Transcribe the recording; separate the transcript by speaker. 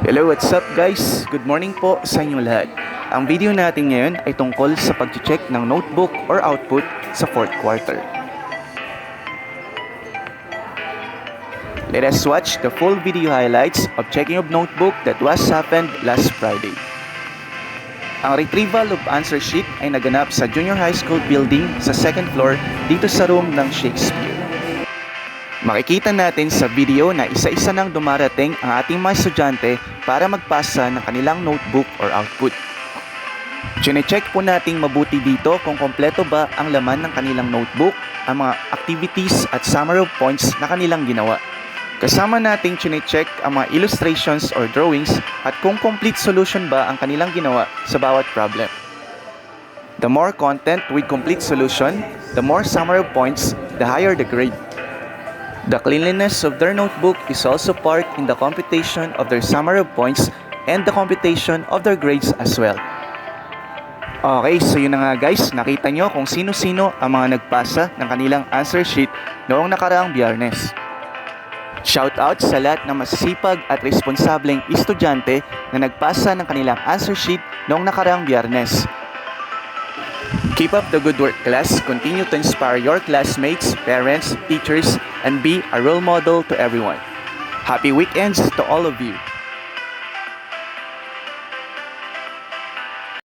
Speaker 1: Hello, what's up guys? Good morning po sa inyong lahat. Ang video natin ngayon ay tungkol sa pag-check ng notebook or output sa fourth quarter. Let us watch the full video highlights of checking of notebook that was happened last Friday. Ang retrieval of answer sheet ay naganap sa Junior High School building sa second floor dito sa room ng Shakespeare. Makikita natin sa video na isa-isa nang dumarating ang ating mga estudyante para magpasa ng kanilang notebook or output. Chine-check po nating mabuti dito kung kompleto ba ang laman ng kanilang notebook, ang mga activities at summary of points na kanilang ginawa. Kasama nating chine-check ang mga illustrations or drawings at kung complete solution ba ang kanilang ginawa sa bawat problem. The more content with complete solution, the more summary of points, the higher the grade. The cleanliness of their notebook is also part in the computation of their summary of points and the computation of their grades as well. Okay, so yun na nga guys, nakita nyo kung sino-sino ang mga nagpasa ng kanilang answer sheet noong nakaraang Biyernes. Shoutout sa lahat ng masisipag at responsableng estudyante na nagpasa ng kanilang answer sheet noong nakaraang Biyernes. Keep up the good work, class. Continue to inspire your classmates, parents, teachers, and be a role model to everyone. Happy weekends to all of you.